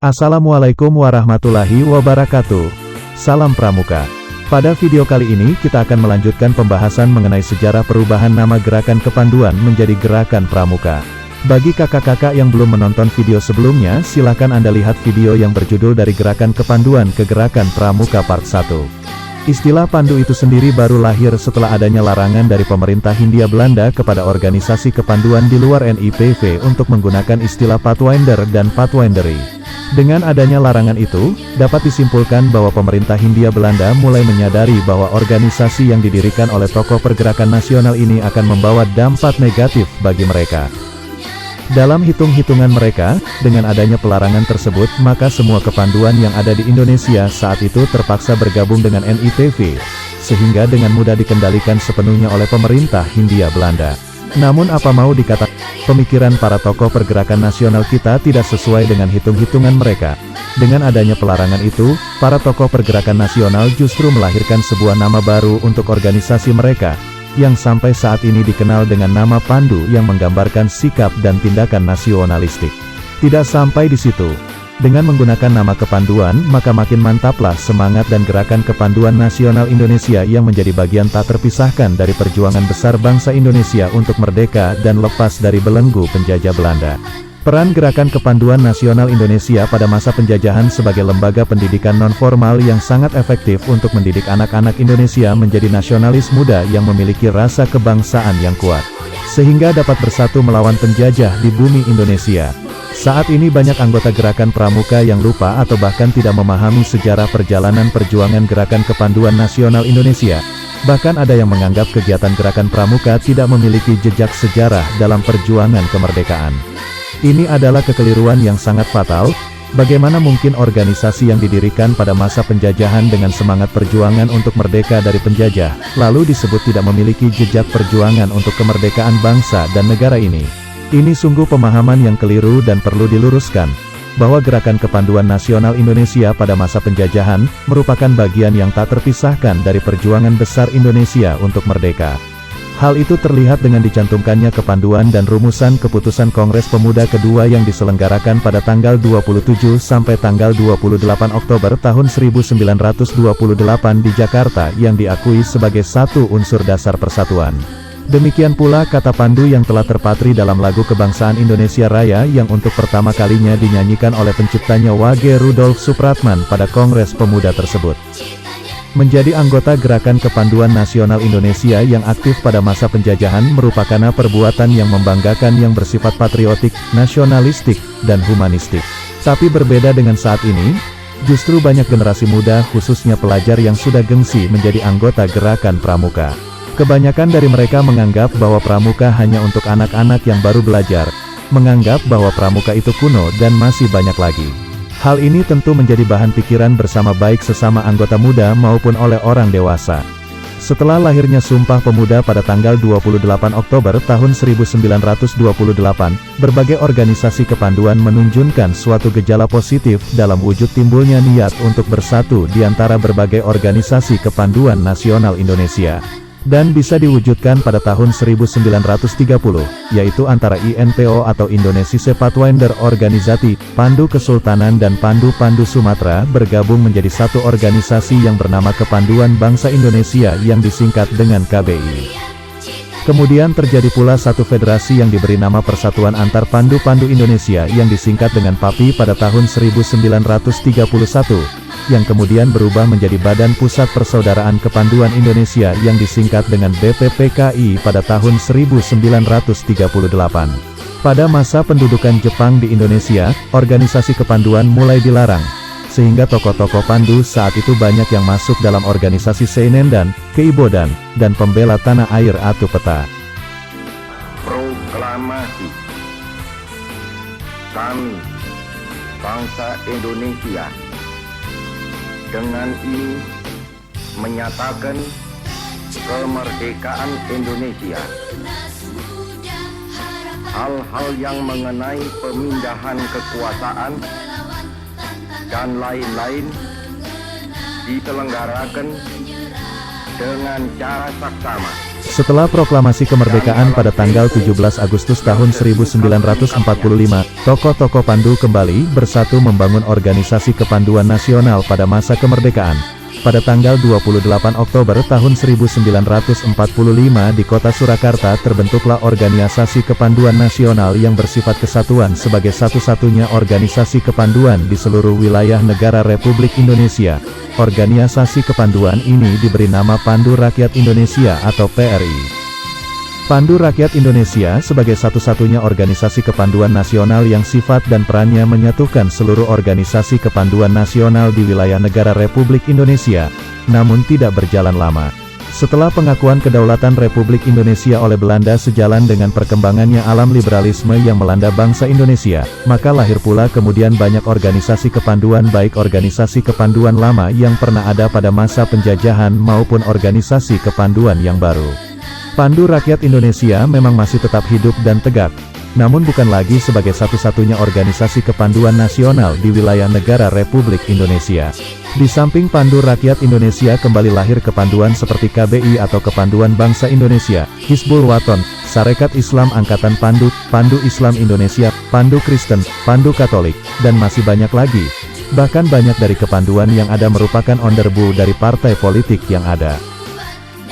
Assalamualaikum warahmatullahi wabarakatuh. Salam Pramuka. Pada video kali ini kita akan melanjutkan pembahasan mengenai sejarah perubahan nama Gerakan Kepanduan menjadi Gerakan Pramuka. Bagi kakak-kakak yang belum menonton video sebelumnya, silakan Anda lihat video yang berjudul Dari Gerakan Kepanduan ke Gerakan Pramuka Part 1. Istilah pandu itu sendiri baru lahir setelah adanya larangan dari pemerintah Hindia Belanda kepada organisasi kepanduan di luar NIPV untuk menggunakan istilah Pathfinder dan Pathfindery. Dengan adanya larangan itu, dapat disimpulkan bahwa pemerintah Hindia Belanda mulai menyadari bahwa organisasi yang didirikan oleh tokoh pergerakan nasional ini akan membawa dampak negatif bagi mereka. Dalam hitung-hitungan mereka, dengan adanya pelarangan tersebut, maka semua kepanduan yang ada di Indonesia saat itu terpaksa bergabung dengan NIPV, sehingga dengan mudah dikendalikan sepenuhnya oleh pemerintah Hindia Belanda. Namun apa mau dikatakan, pemikiran para tokoh pergerakan nasional kita tidak sesuai dengan hitung-hitungan mereka. Dengan adanya pelarangan itu, para tokoh pergerakan nasional justru melahirkan sebuah nama baru untuk organisasi mereka, yang sampai saat ini dikenal dengan nama Pandu yang menggambarkan sikap dan tindakan nasionalistik. Tidak sampai di situ. Dengan menggunakan nama Kepanduan, maka makin mantaplah semangat dan gerakan Kepanduan Nasional Indonesia yang menjadi bagian tak terpisahkan dari perjuangan besar bangsa Indonesia untuk merdeka dan lepas dari belenggu penjajah Belanda. Peran Gerakan Kepanduan Nasional Indonesia pada masa penjajahan sebagai lembaga pendidikan non-formal yang sangat efektif untuk mendidik anak-anak Indonesia menjadi nasionalis muda yang memiliki rasa kebangsaan yang kuat, sehingga dapat bersatu melawan penjajah di bumi Indonesia. Saat ini banyak anggota Gerakan Pramuka yang lupa atau bahkan tidak memahami sejarah perjalanan perjuangan Gerakan Kepanduan Nasional Indonesia. Bahkan ada yang menganggap kegiatan Gerakan Pramuka tidak memiliki jejak sejarah dalam perjuangan kemerdekaan. Ini adalah kekeliruan yang sangat fatal. Bagaimana mungkin organisasi yang didirikan pada masa penjajahan dengan semangat perjuangan untuk merdeka dari penjajah, lalu disebut tidak memiliki jejak perjuangan untuk kemerdekaan bangsa dan negara ini? Ini sungguh pemahaman yang keliru dan perlu diluruskan, bahwa Gerakan Kepanduan Nasional Indonesia pada masa penjajahan, merupakan bagian yang tak terpisahkan dari perjuangan besar Indonesia untuk merdeka. Hal itu terlihat dengan dicantumkannya kepanduan dan rumusan keputusan Kongres Pemuda kedua yang diselenggarakan pada tanggal 27 sampai tanggal 28 Oktober tahun 1928 di Jakarta yang diakui sebagai satu unsur dasar persatuan. Demikian pula kata pandu yang telah terpatri dalam lagu Kebangsaan Indonesia Raya yang untuk pertama kalinya dinyanyikan oleh penciptanya Wage Rudolf Supratman pada Kongres Pemuda tersebut. Menjadi anggota Gerakan Kepanduan Nasional Indonesia yang aktif pada masa penjajahan merupakan perbuatan yang membanggakan yang bersifat patriotik, nasionalistik, dan humanistik. Tapi berbeda dengan saat ini, justru banyak generasi muda khususnya pelajar yang sudah gengsi menjadi anggota Gerakan Pramuka. Kebanyakan dari mereka menganggap bahwa Pramuka hanya untuk anak-anak yang baru belajar, menganggap bahwa Pramuka itu kuno dan masih banyak lagi. Hal ini tentu menjadi bahan pikiran bersama baik sesama anggota muda maupun oleh orang dewasa. Setelah lahirnya Sumpah Pemuda pada tanggal 28 Oktober tahun 1928, berbagai organisasi kepanduan menunjukkan suatu gejala positif dalam wujud timbulnya niat untuk bersatu di antara berbagai organisasi kepanduan nasional Indonesia. Dan bisa diwujudkan pada tahun 1930, yaitu antara INPO atau Indonesia Pathfinder Organisasi, Pandu Kesultanan dan Pandu Sumatera bergabung menjadi satu organisasi yang bernama Kepanduan Bangsa Indonesia yang disingkat dengan KBI. Kemudian terjadi pula satu federasi yang diberi nama Persatuan Antar Pandu Indonesia yang disingkat dengan PAPI pada tahun 1931. Yang kemudian berubah menjadi Badan Pusat Persaudaraan Kepanduan Indonesia yang disingkat dengan BPPKI pada tahun 1938. Pada masa pendudukan Jepang di Indonesia, organisasi kepanduan mulai dilarang, sehingga tokoh-tokoh pandu saat itu banyak yang masuk dalam organisasi Seinendan, Keibodan, dan Pembela Tanah Air atau PETA. Proklamasi kami, bangsa Indonesia, dengan ini menyatakan kemerdekaan Indonesia. Hal-hal yang mengenai pemindahan kekuasaan dan lain-lain diselenggarakan dengan cara saksama. Setelah proklamasi kemerdekaan pada tanggal 17 Agustus tahun 1945, tokoh-tokoh Pandu kembali bersatu membangun organisasi kepanduan nasional pada masa kemerdekaan. Pada tanggal 28 Oktober tahun 1945 di kota Surakarta terbentuklah Organisasi Kepanduan Nasional yang bersifat kesatuan sebagai satu-satunya organisasi kepanduan di seluruh wilayah negara Republik Indonesia. Organisasi kepanduan ini diberi nama Pandu Rakyat Indonesia atau PRI. Pandu Rakyat Indonesia sebagai satu-satunya organisasi kepanduan nasional yang sifat dan perannya menyatukan seluruh organisasi kepanduan nasional di wilayah negara Republik Indonesia, namun tidak berjalan lama. Setelah pengakuan kedaulatan Republik Indonesia oleh Belanda sejalan dengan perkembangannya alam liberalisme yang melanda bangsa Indonesia, maka lahir pula kemudian banyak organisasi kepanduan baik organisasi kepanduan lama yang pernah ada pada masa penjajahan maupun organisasi kepanduan yang baru. Pandu Rakyat Indonesia memang masih tetap hidup dan tegak, namun bukan lagi sebagai satu-satunya organisasi kepanduan nasional di wilayah negara Republik Indonesia. Di samping Pandu Rakyat Indonesia kembali lahir kepanduan seperti KBI atau Kepanduan Bangsa Indonesia, Hizbul Waton, Sarekat Islam Angkatan Pandu, Pandu Islam Indonesia, Pandu Kristen, Pandu Katolik, dan masih banyak lagi. Bahkan banyak dari kepanduan yang ada merupakan onderbu dari partai politik yang ada.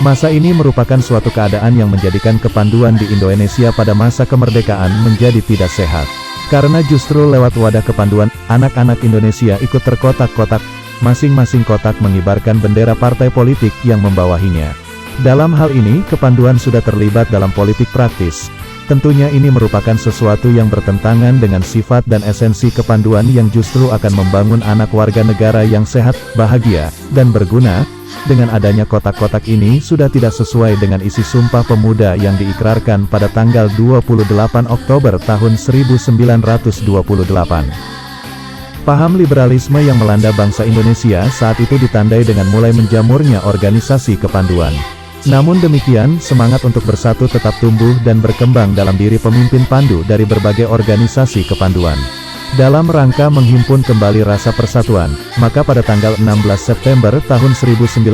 Masa ini merupakan suatu keadaan yang menjadikan kepanduan di Indonesia pada masa kemerdekaan menjadi tidak sehat. Karena justru lewat wadah kepanduan, anak-anak Indonesia ikut terkotak-kotak, masing-masing kotak mengibarkan bendera partai politik yang membawahinya. Dalam hal ini, kepanduan sudah terlibat dalam politik praktis. Tentunya ini merupakan sesuatu yang bertentangan dengan sifat dan esensi kepanduan yang justru akan membangun anak warga negara yang sehat, bahagia, dan berguna. Dengan adanya kotak-kotak ini sudah tidak sesuai dengan isi Sumpah Pemuda yang diikrarkan pada tanggal 28 Oktober tahun 1928. Paham liberalisme yang melanda bangsa Indonesia saat itu ditandai dengan mulai menjamurnya organisasi kepanduan. Namun demikian, semangat untuk bersatu tetap tumbuh dan berkembang dalam diri pemimpin Pandu dari berbagai organisasi kepanduan. Dalam rangka menghimpun kembali rasa persatuan, maka pada tanggal 16 September tahun 1951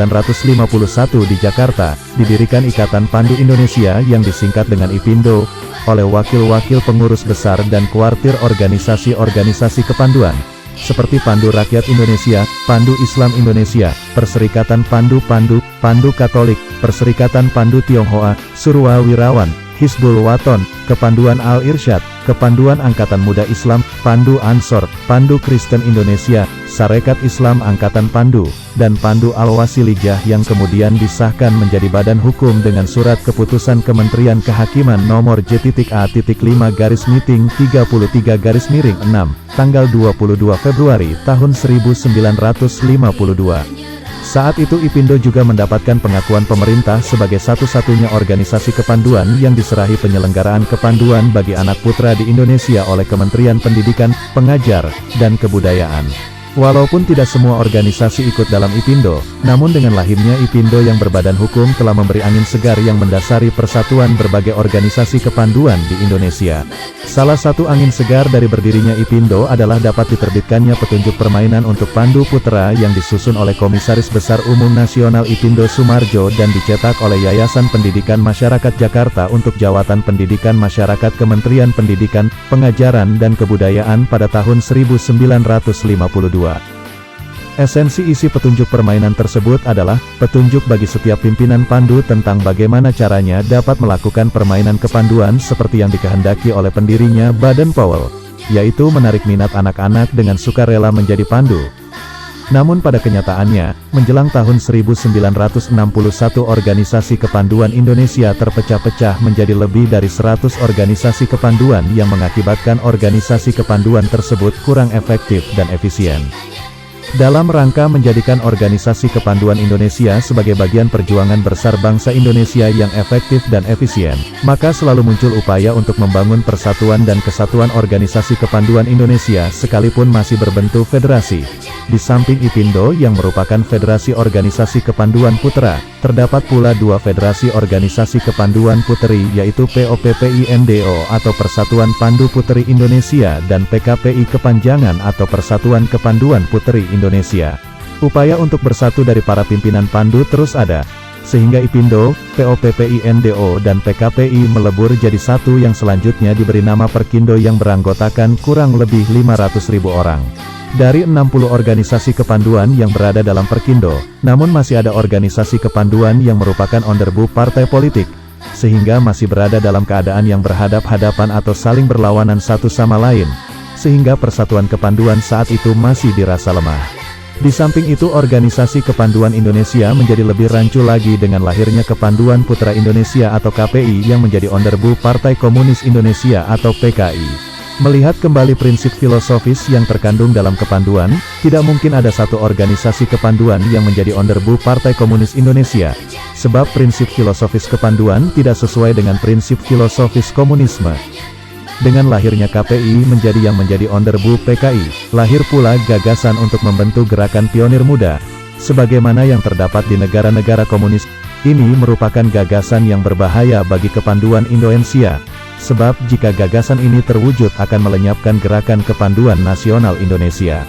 di Jakarta, didirikan Ikatan Pandu Indonesia yang disingkat dengan IPINDO, oleh wakil-wakil pengurus besar dan kuartir organisasi-organisasi kepanduan, seperti Pandu Rakyat Indonesia, Pandu Islam Indonesia, Perserikatan Pandu-Pandu, Pandu Katolik, Perserikatan Pandu Tionghoa, Surwa Wirawan, Hizbul Waton, Kepanduan Al-Irsyad, Kepanduan Angkatan Muda Islam, Pandu Ansor, Pandu Kristen Indonesia, Sarekat Islam Angkatan Pandu, dan Pandu Al-Wasilijah yang kemudian disahkan menjadi badan hukum dengan surat keputusan Kementerian Kehakiman nomor J.A.-Miting-33-6, tanggal 22 Februari tahun 1952. Saat itu IPINDO juga mendapatkan pengakuan pemerintah sebagai satu-satunya organisasi kepanduan yang diserahi penyelenggaraan kepanduan bagi anak putra di Indonesia oleh Kementerian Pendidikan, Pengajar, dan Kebudayaan. Walaupun tidak semua organisasi ikut dalam IPINDO, namun dengan lahirnya IPINDO yang berbadan hukum telah memberi angin segar yang mendasari persatuan berbagai organisasi kepanduan di Indonesia. Salah satu angin segar dari berdirinya IPINDO adalah dapat diterbitkannya petunjuk permainan untuk Pandu Putra yang disusun oleh Komisaris Besar Umum Nasional IPINDO Sumarjo dan dicetak oleh Yayasan Pendidikan Masyarakat Jakarta untuk Jawatan Pendidikan Masyarakat Kementerian Pendidikan, Pengajaran dan Kebudayaan pada tahun 1952. Esensi isi petunjuk permainan tersebut adalah petunjuk bagi setiap pimpinan Pandu tentang bagaimana caranya dapat melakukan permainan kepanduan seperti yang dikehendaki oleh pendirinya Baden Powell, yaitu menarik minat anak-anak dengan sukarela menjadi Pandu. Namun pada kenyataannya, menjelang tahun 1961 organisasi kepanduan Indonesia terpecah-pecah menjadi lebih dari 100 organisasi kepanduan yang mengakibatkan organisasi kepanduan tersebut kurang efektif dan efisien. Dalam rangka menjadikan organisasi kepanduan Indonesia sebagai bagian perjuangan besar bangsa Indonesia yang efektif dan efisien, maka selalu muncul upaya untuk membangun persatuan dan kesatuan organisasi kepanduan Indonesia sekalipun masih berbentuk federasi. Di samping IPINDO yang merupakan federasi organisasi kepanduan putra, terdapat pula dua federasi organisasi kepanduan puteri yaitu POPPINDO atau Persatuan Pandu Puteri Indonesia dan PKPI Kepanjangan atau Persatuan Kepanduan Puteri Indonesia. Upaya untuk bersatu dari para pimpinan Pandu terus ada. sehingga IPindo, POPPINDO dan PKPI melebur jadi satu yang selanjutnya diberi nama Perkindo yang beranggotakan kurang lebih 500.000 orang. Dari 60 organisasi kepanduan yang berada dalam Perkindo, namun masih ada organisasi kepanduan yang merupakan onderbu partai politik, sehingga masih berada dalam keadaan yang berhadap-hadapan atau saling berlawanan satu sama lain, sehingga persatuan kepanduan saat itu masih dirasa lemah. Di samping itu organisasi kepanduan Indonesia menjadi lebih rancu lagi dengan lahirnya Kepanduan Putra Indonesia atau KPI yang menjadi onderbu Partai Komunis Indonesia atau PKI. Melihat kembali prinsip filosofis yang terkandung dalam kepanduan, tidak mungkin ada satu organisasi kepanduan yang menjadi onderbu Partai Komunis Indonesia, sebab prinsip filosofis kepanduan tidak sesuai dengan prinsip filosofis komunisme. Dengan lahirnya KPI menjadi yang menjadi onderbu PKI, lahir pula gagasan untuk membentuk gerakan pionir muda, sebagaimana yang terdapat di negara-negara komunis. Ini merupakan gagasan yang berbahaya bagi kepanduan Indonesia, sebab jika gagasan ini terwujud akan melenyapkan gerakan kepanduan nasional Indonesia.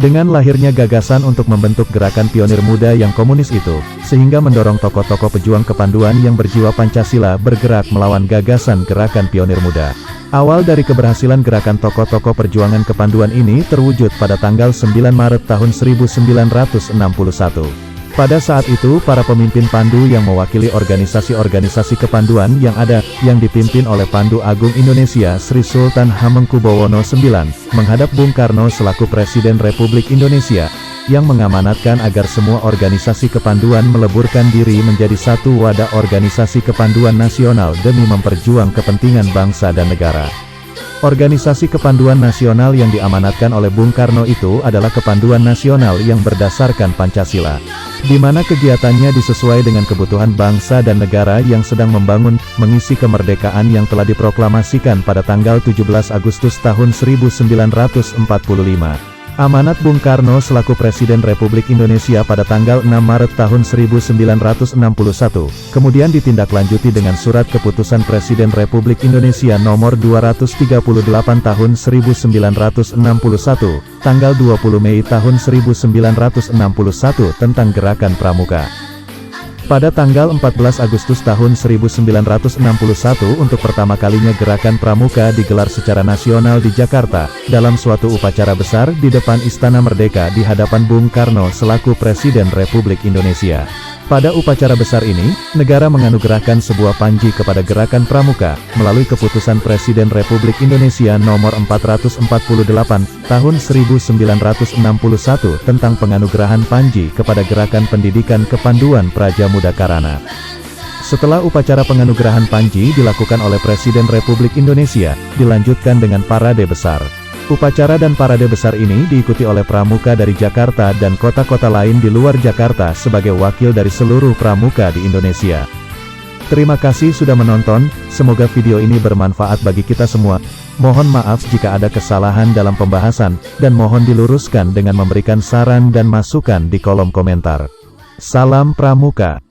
Dengan lahirnya gagasan untuk membentuk gerakan pionir muda yang komunis itu, sehingga mendorong tokoh-tokoh pejuang kepanduan yang berjiwa Pancasila bergerak melawan gagasan gerakan pionir muda. Awal dari keberhasilan gerakan tokoh-tokoh perjuangan kepanduan ini terwujud pada tanggal 9 Maret tahun 1961. Pada saat itu para pemimpin Pandu yang mewakili organisasi-organisasi kepanduan yang ada, yang dipimpin oleh Pandu Agung Indonesia Sri Sultan Hamengkubuwono IX, menghadap Bung Karno selaku Presiden Republik Indonesia, yang mengamanatkan agar semua organisasi kepanduan meleburkan diri menjadi satu wadah organisasi kepanduan nasional demi memperjuang kepentingan bangsa dan negara. Organisasi kepanduan nasional yang diamanatkan oleh Bung Karno itu adalah Kepanduan Nasional yang berdasarkan Pancasila, di mana kegiatannya disesuai dengan kebutuhan bangsa dan negara yang sedang membangun, mengisi kemerdekaan yang telah diproklamasikan pada tanggal 17 Agustus tahun 1945. Amanat Bung Karno selaku Presiden Republik Indonesia pada tanggal 6 Maret tahun 1961, kemudian ditindaklanjuti dengan Surat Keputusan Presiden Republik Indonesia Nomor 238 Tahun 1961, tanggal 20 Mei tahun 1961 tentang Gerakan Pramuka. Pada tanggal 14 Agustus tahun 1961 untuk pertama kalinya Gerakan Pramuka digelar secara nasional di Jakarta, dalam suatu upacara besar di depan Istana Merdeka di hadapan Bung Karno selaku Presiden Republik Indonesia. Pada upacara besar ini, negara menganugerahkan sebuah panji kepada Gerakan Pramuka, melalui Keputusan Presiden Republik Indonesia Nomor 448, Tahun 1961 tentang penganugerahan panji kepada Gerakan Pendidikan Kepanduan Praja Muda Karana. Setelah upacara penganugerahan panji dilakukan oleh Presiden Republik Indonesia, dilanjutkan dengan parade besar. Upacara dan parade besar ini diikuti oleh pramuka dari Jakarta dan kota-kota lain di luar Jakarta sebagai wakil dari seluruh pramuka di Indonesia. Terima kasih sudah menonton, semoga video ini bermanfaat bagi kita semua. Mohon maaf jika ada kesalahan dalam pembahasan, dan mohon diluruskan dengan memberikan saran dan masukan di kolom komentar. Salam Pramuka.